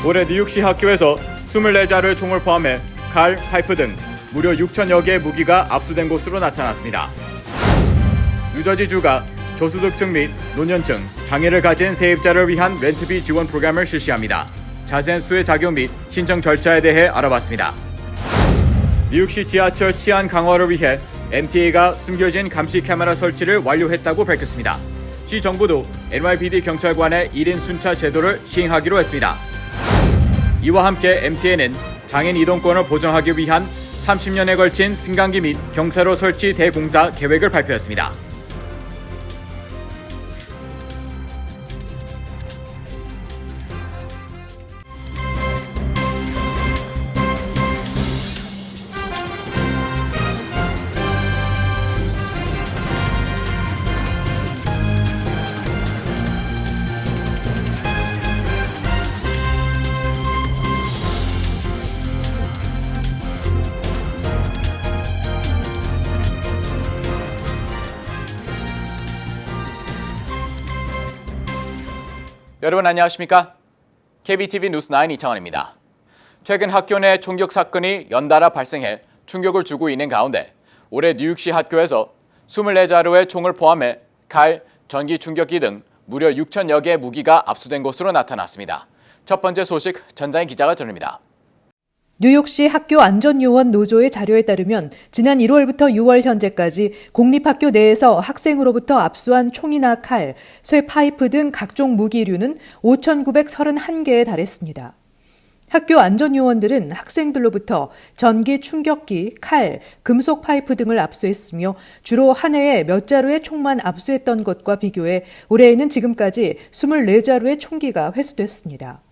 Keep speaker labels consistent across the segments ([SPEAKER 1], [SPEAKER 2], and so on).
[SPEAKER 1] 올해 뉴욕시 학교에서 24자루의 총을 포함해 칼, 파이프 등 무려 6천여 개의 무기가 압수된 것으로 나타났습니다. 뉴저지주가 저소득층 및 노년층, 장애를 가진 세입자를 위한 렌트비 지원 프로그램을 실시합니다. 자세한 수혜 자격 및 신청 절차에 대해 알아봤습니다. 뉴욕시 지하철 치안 강화를 위해 MTA가 숨겨진 감시 카메라 설치를 완료했다고 밝혔습니다. 시 정부도 NYPD 경찰관의 1인 순차 제도를 시행하기로 했습니다. 이와 함께 MTA는 장애인 이동권을 보장하기 위한 30년에 걸친 승강기 및 경사로 설치 대공사 계획을 발표했습니다. 여러분 안녕하십니까? KBTV 뉴스9 이창원입니다. 최근 학교 내 총격 사건이 연달아 발생해 충격을 주고 있는 가운데 올해 뉴욕시 학교에서 24자루의 총을 포함해 칼, 전기 충격기 등 무려 6천여 개의 무기가 압수된 것으로 나타났습니다. 첫 번째 소식 전장희 기자가 전합니다.
[SPEAKER 2] 뉴욕시 학교 안전요원 노조의 자료에 따르면 지난 1월부터 6월 현재까지 공립학교 내에서 학생으로부터 압수한 총이나 칼, 쇠 파이프 등 각종 무기류는 5,931개에 달했습니다. 학교 안전요원들은 학생들로부터 전기 충격기, 칼, 금속 파이프 등을 압수했으며 주로 한 해에 몇 자루의 총만 압수했던 것과 비교해 올해에는 지금까지 24자루의 총기가 회수됐습니다.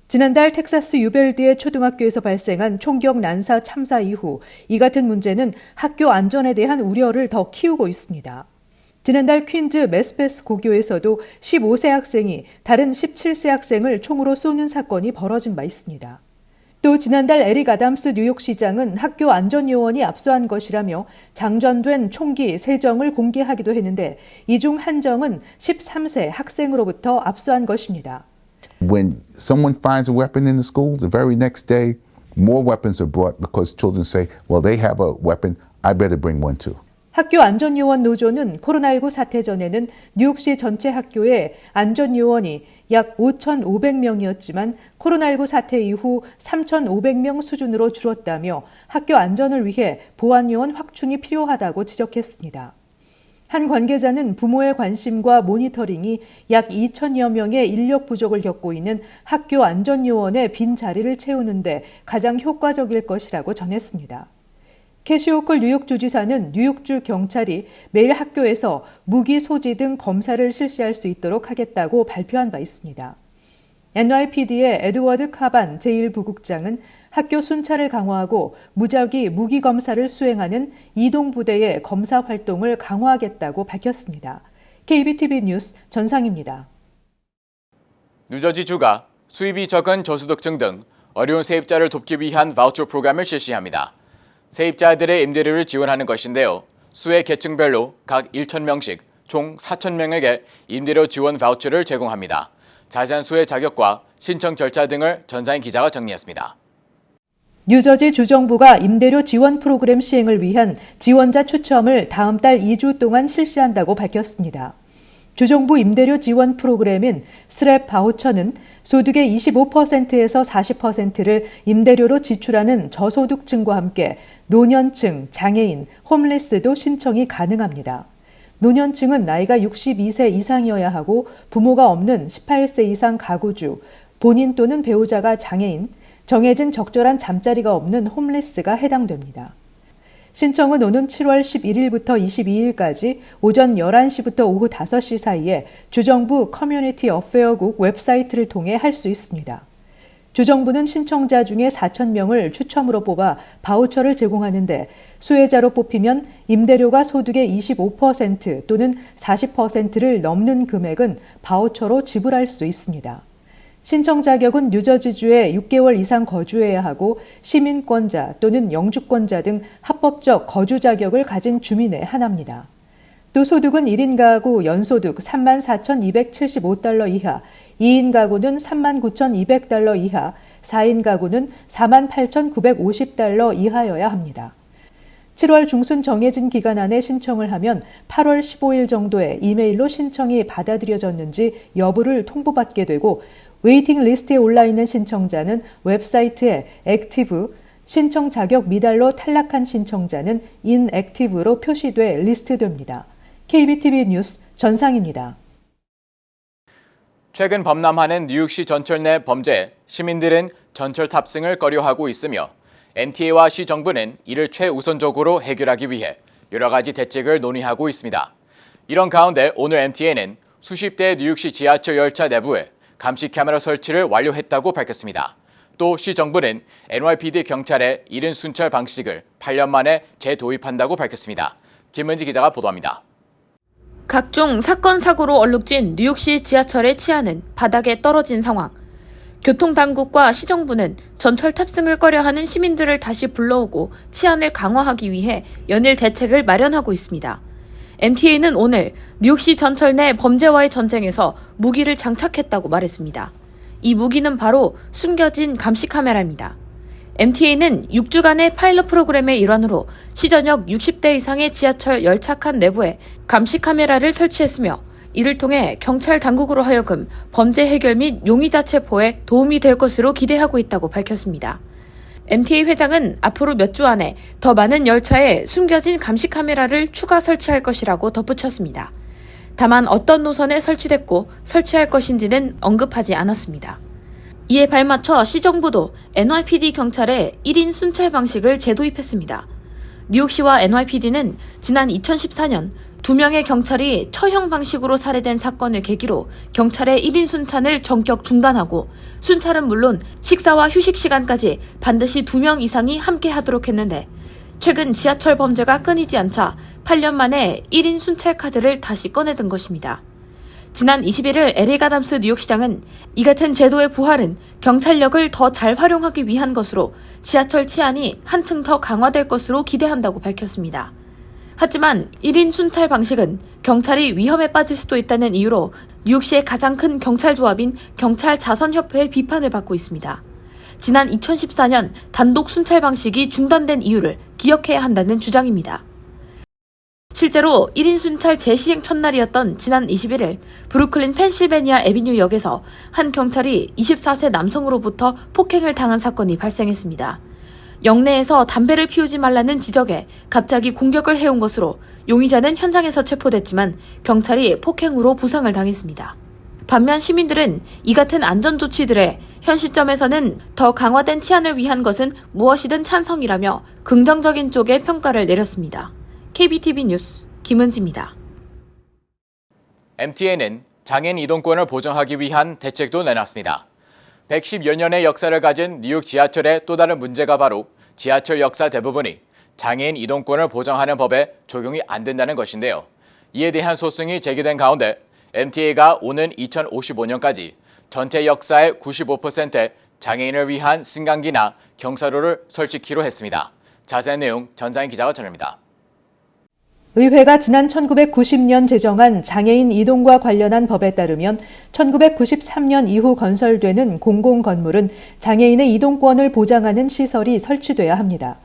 [SPEAKER 2] 지난달 텍사스 유벨드의 초등학교에서 발생한 총격 난사 참사 이후 이 같은 문제는 학교 안전에 대한 우려를 더 키우고 있습니다. 지난달 퀸즈 메스페스 고교에서도 15세 학생이 다른 17세 학생을 총으로 쏘는 사건이 벌어진 바 있습니다. 또 지난달 에릭 아담스 뉴욕시장은 학교 안전요원이 압수한 것이라며 장전된 총기 3정을 공개하기도 했는데 이 중 한 정은 13세 학생으로부터 압수한 것입니다.
[SPEAKER 3] When someone finds a weapon in the school, the very next day, more weapons are brought because children say, well, they have a weapon, I better bring one too.
[SPEAKER 2] 학교 안전요원 노조는 코로나19 사태 전에는 뉴욕시 전체 학교에 안전요원이 약 5,500명이었지만 코로나19 사태 이후 3,500명 수준으로 줄었다며 학교 안전을 위해 보안요원 확충이 필요하다고 지적했습니다. 한 관계자는 부모의 관심과 모니터링이 약 2천여 명의 인력 부족을 겪고 있는 학교 안전요원의 빈 자리를 채우는데 가장 효과적일 것이라고 전했습니다. 캐시 호클 뉴욕주지사는 뉴욕주 경찰이 매일 학교에서 무기 소지 등 검사를 실시할 수 있도록 하겠다고 발표한 바 있습니다. NYPD의 에드워드 카반 제1부국장은 학교 순찰을 강화하고 무작위 무기 검사를 수행하는 이동부대의 검사 활동을 강화하겠다고 밝혔습니다. KBTV 뉴스 전상입니다.
[SPEAKER 1] 뉴저지주가 수입이 적은 저소득층 등 어려운 세입자를 돕기 위한 바우처 프로그램을 실시합니다. 세입자들의 임대료를 지원하는 것인데요. 수혜 계층별로 각 1,000명씩 총 4,000명에게 임대료 지원 바우처를 제공합니다. 자세한 수혜 자격과 신청 절차 등을 전상희 기자가 정리했습니다.
[SPEAKER 2] 뉴저지 주정부가 임대료 지원 프로그램 시행을 위한 지원자 추첨을 다음 달 2주 동안 실시한다고 밝혔습니다. 주정부 임대료 지원 프로그램인 스랩 바우처는 소득의 25%에서 40%를 임대료로 지출하는 저소득층과 함께 노년층, 장애인, 홈리스도 신청이 가능합니다. 노년층은 나이가 62세 이상이어야 하고 부모가 없는 18세 이상 가구주, 본인 또는 배우자가 장애인, 정해진 적절한 잠자리가 없는 홈리스가 해당됩니다. 신청은 오는 7월 11일부터 22일까지 오전 11시부터 오후 5시 사이에 주정부 커뮤니티 어페어국 웹사이트를 통해 할 수 있습니다. 주정부는 신청자 중에 4,000명을 추첨으로 뽑아 바우처를 제공하는데 수혜자로 뽑히면 임대료가 소득의 25% 또는 40%를 넘는 금액은 바우처로 지불할 수 있습니다. 신청 자격은 뉴저지주에 6개월 이상 거주해야 하고 시민권자 또는 영주권자 등 합법적 거주 자격을 가진 주민에 한합니다. 또 소득은 1인 가구 연소득 34,275달러 이하, 2인 가구는 39,200달러 이하, 4인 가구는 48,950달러 이하여야 합니다. 7월 중순 정해진 기간 안에 신청을 하면 8월 15일 정도에 이메일로 신청이 받아들여졌는지 여부를 통보받게 되고 웨이팅 리스트에 올라있는 신청자는 웹사이트에 액티브, 신청 자격 미달로 탈락한 신청자는 인액티브로 표시돼 리스트됩니다. KBTV 뉴스 전상입니다.
[SPEAKER 1] 최근 범람하는 뉴욕시 전철 내 범죄, 시민들은 전철 탑승을 꺼려하고 있으며 MTA와 시 정부는 이를 최우선적으로 해결하기 위해 여러 가지 대책을 논의하고 있습니다. 이런 가운데 오늘 MTA는 수십 대의 뉴욕시 지하철 열차 내부에 감시 카메라 설치를 완료했다고 밝혔습니다. 또 시 정부는 NYPD 경찰의 1인 순찰 방식을 8년 만에 재도입한다고 밝혔습니다. 김은지 기자가 보도합니다.
[SPEAKER 4] 각종 사건 사고로 얼룩진 뉴욕시 지하철의 치안은 바닥에 떨어진 상황. 교통당국과 시정부는 전철 탑승을 꺼려하는 시민들을 다시 불러오고 치안을 강화하기 위해 연일 대책을 마련하고 있습니다. MTA는 오늘 뉴욕시 전철 내 범죄와의 전쟁에서 무기를 장착했다고 말했습니다. 이 무기는 바로 숨겨진 감시 카메라입니다. MTA는 6주간의 파일럿 프로그램의 일환으로 시전역 60대 이상의 지하철 열차 칸 내부에 감시 카메라를 설치했으며 이를 통해 경찰 당국으로 하여금 범죄 해결 및 용의자 체포에 도움이 될 것으로 기대하고 있다고 밝혔습니다. MTA 회장은 앞으로 몇 주 안에 더 많은 열차에 숨겨진 감시 카메라를 추가 설치할 것이라고 덧붙였습니다. 다만 어떤 노선에 설치됐고 설치할 것인지는 언급하지 않았습니다. 이에 발맞춰 시정부도 NYPD 경찰의 1인 순찰 방식을 재도입했습니다. 뉴욕시와 NYPD는 지난 2014년 2명의 경찰이 처형 방식으로 살해된 사건을 계기로 경찰의 1인 순찰을 전격 중단하고 순찰은 물론 식사와 휴식 시간까지 반드시 2명 이상이 함께 하도록 했는데 최근 지하철 범죄가 끊이지 않자 8년 만에 1인 순찰 카드를 다시 꺼내든 것입니다. 지난 21일 LA 가담스 뉴욕시장은 이 같은 제도의 부활은 경찰력을 더 잘 활용하기 위한 것으로 지하철 치안이 한층 더 강화될 것으로 기대한다고 밝혔습니다. 하지만 1인 순찰 방식은 경찰이 위험에 빠질 수도 있다는 이유로 뉴욕시의 가장 큰 경찰 조합인 경찰 자선협회의 비판을 받고 있습니다. 지난 2014년 단독 순찰 방식이 중단된 이유를 기억해야 한다는 주장입니다. 실제로 1인 순찰 재시행 첫날이었던 지난 21일 브루클린 펜실베니아 애비뉴역에서 한 경찰이 24세 남성으로부터 폭행을 당한 사건이 발생했습니다. 역내에서 담배를 피우지 말라는 지적에 갑자기 공격을 해온 것으로 용의자는 현장에서 체포됐지만 경찰이 폭행으로 부상을 당했습니다. 반면 시민들은 이 같은 안전조치들에 현 시점에서는 더 강화된 치안을 위한 것은 무엇이든 찬성이라며 긍정적인 쪽의 평가를 내렸습니다. KBTV 뉴스 김은지입니다.
[SPEAKER 1] MTA는 장애인 이동권을 보장하기 위한 대책도 내놨습니다. 110여 년의 역사를 가진 뉴욕 지하철의 또 다른 문제가 바로 지하철 역사 대부분이 장애인 이동권을 보장하는 법에 적용이 안 된다는 것인데요. 이에 대한 소송이 제기된 가운데 MTA가 오는 2055년까지 전체 역사의 95%에 장애인을 위한 승강기나 경사로를 설치키로 했습니다. 자세한 내용 전장인 기자가 전합니다.
[SPEAKER 2] 의회가 지난 1990년 제정한 장애인 이동과 관련한 법에 따르면 1993년 이후 건설되는 공공건물은 장애인의 이동권을 보장하는 시설이 설치돼야 합니다.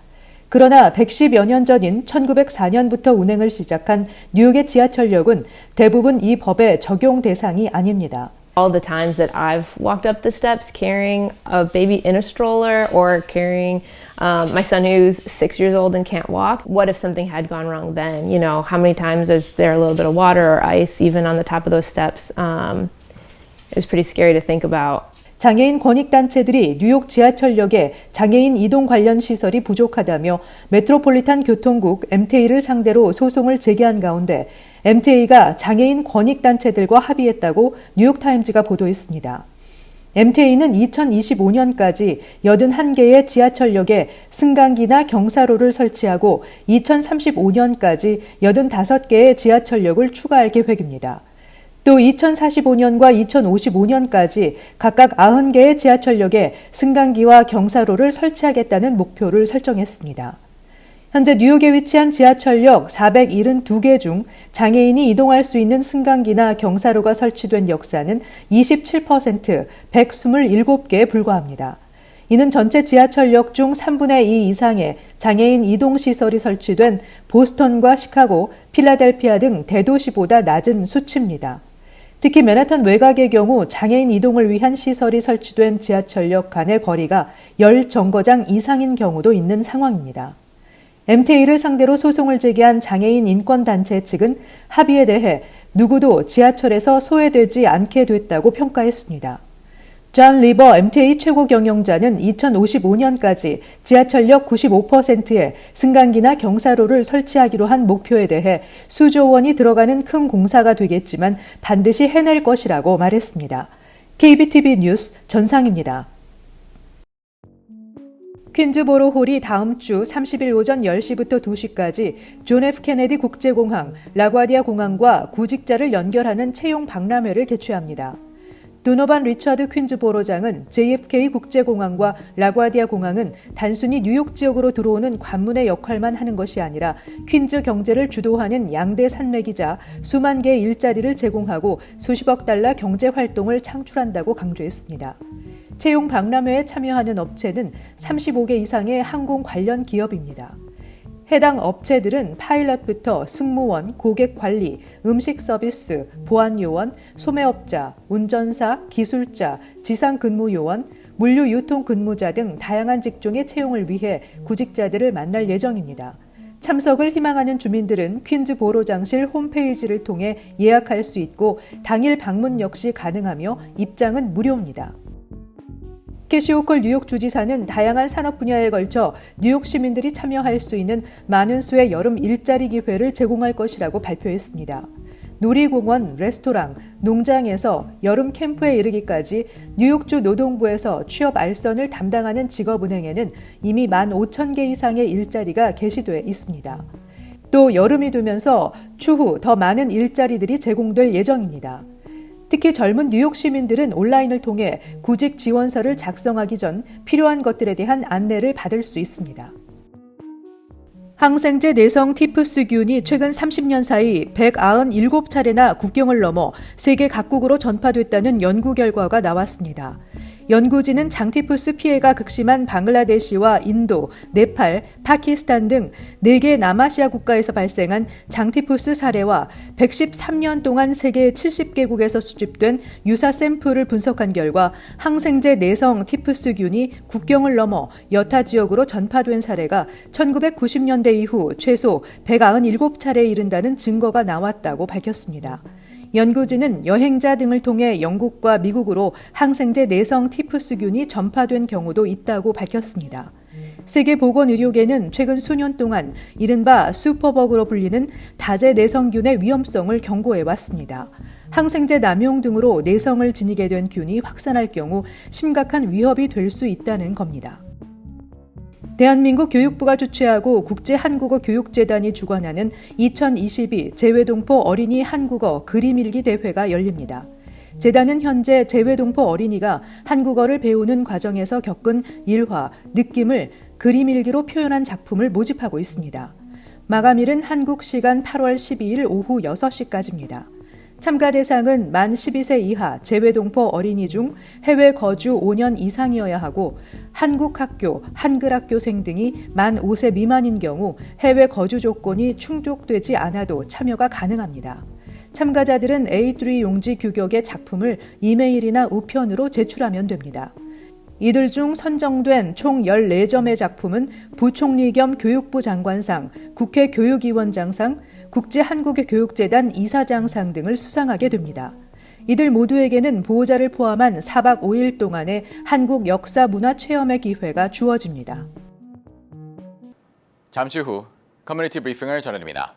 [SPEAKER 2] 그러나 110여 년 전인 1904년부터 운행을 시작한 뉴욕의 지하철역은 대부분 이 법의 적용 대상이 아닙니다.
[SPEAKER 5] All the times that I've walked up the steps carrying a baby in a stroller or carrying my son who's 6 years old and can't walk. What if something had gone wrong then? You know, how many times is there a little bit of water or ice even on the top of those steps? It was pretty scary to think about.
[SPEAKER 2] 장애인 권익단체들이 뉴욕 지하철역에 장애인 이동 관련 시설이 부족하다며 메트로폴리탄 교통국 MTA를 상대로 소송을 제기한 가운데 MTA가 장애인 권익단체들과 합의했다고 뉴욕타임즈가 보도했습니다. MTA는 2025년까지 81개의 지하철역에 승강기나 경사로를 설치하고 2035년까지 85개의 지하철역을 추가할 계획입니다. 또 2045년과 2055년까지 각각 90개의 지하철역에 승강기와 경사로를 설치하겠다는 목표를 설정했습니다. 현재 뉴욕에 위치한 지하철역 472개 중 장애인이 이동할 수 있는 승강기나 경사로가 설치된 역사는 27%, 127개에 불과합니다. 이는 전체 지하철역 중 3분의 2 이상의 장애인 이동시설이 설치된 보스턴과 시카고, 필라델피아 등 대도시보다 낮은 수치입니다. 특히 맨하탄 외곽의 경우 장애인 이동을 위한 시설이 설치된 지하철역 간의 거리가 10정거장 이상인 경우도 있는 상황입니다. MTA를 상대로 소송을 제기한 장애인 인권단체 측은 합의에 대해 누구도 지하철에서 소외되지 않게 됐다고 평가했습니다. 존 리버 MTA 최고 경영자는 2055년까지 지하철역 95%에 승강기나 경사로를 설치하기로 한 목표에 대해 수조 원이 들어가는 큰 공사가 되겠지만 반드시 해낼 것이라고 말했습니다. KBTV 뉴스 전상입니다. 퀸즈보로 홀이 다음 주 30일 오전 10시부터 2시까지 존 F 케네디 국제공항, 라과디아 공항과 구직자를 연결하는 채용 박람회를 개최합니다. 도노반 리처드 퀸즈보로장은 JFK 국제공항과 라과디아 공항은 단순히 뉴욕 지역으로 들어오는 관문의 역할만 하는 것이 아니라 퀸즈 경제를 주도하는 양대 산맥이자 수만 개의 일자리를 제공하고 수십억 달러 경제 활동을 창출한다고 강조했습니다. 채용 박람회에 참여하는 업체는 35개 이상의 항공 관련 기업입니다. 해당 업체들은 파일럿부터 승무원, 고객 관리, 음식 서비스, 보안 요원, 소매업자, 운전사, 기술자, 지상 근무 요원, 물류 유통 근무자 등 다양한 직종의 채용을 위해 구직자들을 만날 예정입니다. 참석을 희망하는 주민들은 퀸즈보로장실 홈페이지를 통해 예약할 수 있고 당일 방문 역시 가능하며 입장은 무료입니다. 캐시 호컬 뉴욕 주지사는 다양한 산업 분야에 걸쳐 뉴욕 시민들이 참여할 수 있는 많은 수의 여름 일자리 기회를 제공할 것이라고 발표했습니다. 놀이공원, 레스토랑, 농장에서 여름 캠프에 이르기까지 뉴욕주 노동부에서 취업 알선을 담당하는 직업은행에는 이미 15,000개 이상의 일자리가 게시돼 있습니다. 또 여름이 되면서 추후 더 많은 일자리들이 제공될 예정입니다. 특히 젊은 뉴욕 시민들은 온라인을 통해 구직 지원서를 작성하기 전 필요한 것들에 대한 안내를 받을 수 있습니다. 항생제 내성 티푸스균이 최근 30년 사이 197차례나 국경을 넘어 세계 각국으로 전파됐다는 연구 결과가 나왔습니다. 연구진은 장티푸스 피해가 극심한 방글라데시와 인도, 네팔, 파키스탄 등 4개 남아시아 국가에서 발생한 장티푸스 사례와 113년 동안 세계 70개국에서 수집된 유사 샘플을 분석한 결과 항생제 내성 티푸스균이 국경을 넘어 여타 지역으로 전파된 사례가 1990년대 이후 최소 197차례에 이른다는 증거가 나왔다고 밝혔습니다. 연구진은 여행자 등을 통해 영국과 미국으로 항생제 내성 티푸스균이 전파된 경우도 있다고 밝혔습니다. 세계보건의료계는 최근 수년 동안 이른바 슈퍼버그로 불리는 다제 내성균의 위험성을 경고해왔습니다. 항생제 남용 등으로 내성을 지니게 된 균이 확산할 경우 심각한 위협이 될 수 있다는 겁니다. 대한민국 교육부가 주최하고 국제한국어교육재단이 주관하는 2022 재외동포 어린이 한국어 그림일기 대회가 열립니다. 재단은 현재 재외동포 어린이가 한국어를 배우는 과정에서 겪은 일화, 느낌을 그림일기로 표현한 작품을 모집하고 있습니다. 마감일은 한국 시간 8월 12일 오후 6시까지입니다. 참가 대상은 만 12세 이하 재외동포 어린이 중 해외 거주 5년 이상이어야 하고 한국 학교, 한글 학교생 등이 만 5세 미만인 경우 해외 거주 조건이 충족되지 않아도 참여가 가능합니다. 참가자들은 A3 용지 규격의 작품을 이메일이나 우편으로 제출하면 됩니다. 이들 중 선정된 총 14점의 작품은 부총리 겸 교육부 장관상, 국회 교육위원장상, 국제한국어교육재단 이사장상 등을 수상하게 됩니다. 이들 모두에게는 보호자를 포함한 4박 5일 동안의 한국 역사 문화 체험의 기회가 주어집니다.
[SPEAKER 1] 잠시 후 커뮤니티 브리핑을 전해드립니다.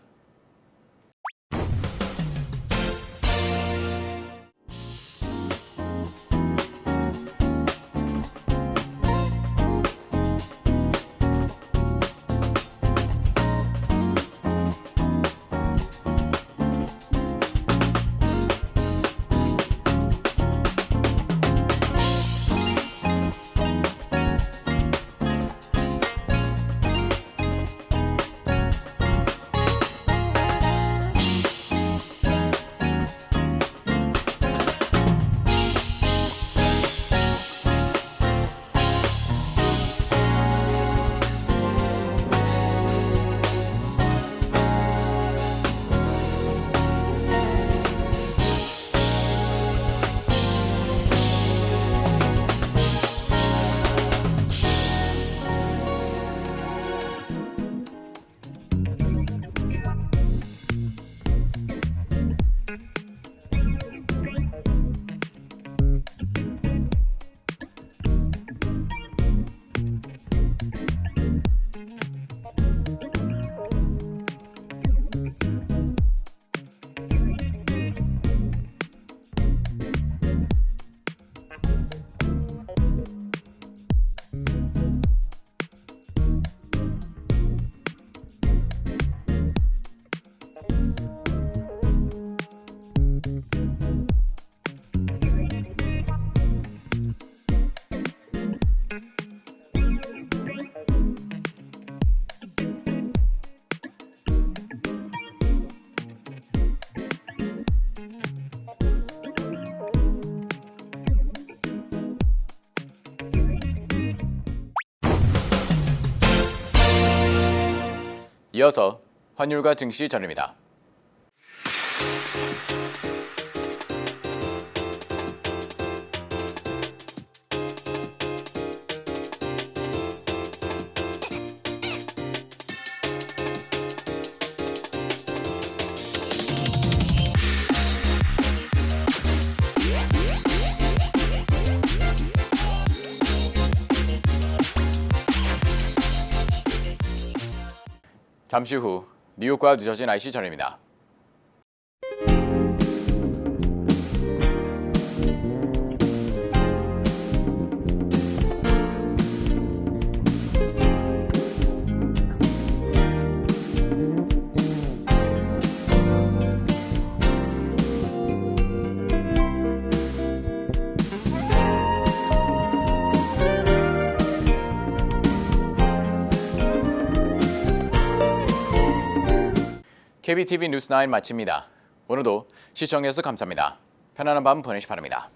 [SPEAKER 1] 이어서 환율과 증시 전입니다. 잠시 후 뉴욕과 뉴저지 날씨 전입니다. KBTV 뉴스9 마칩니다. 오늘도 시청해주셔서 감사합니다. 편안한 밤 보내시 바랍니다.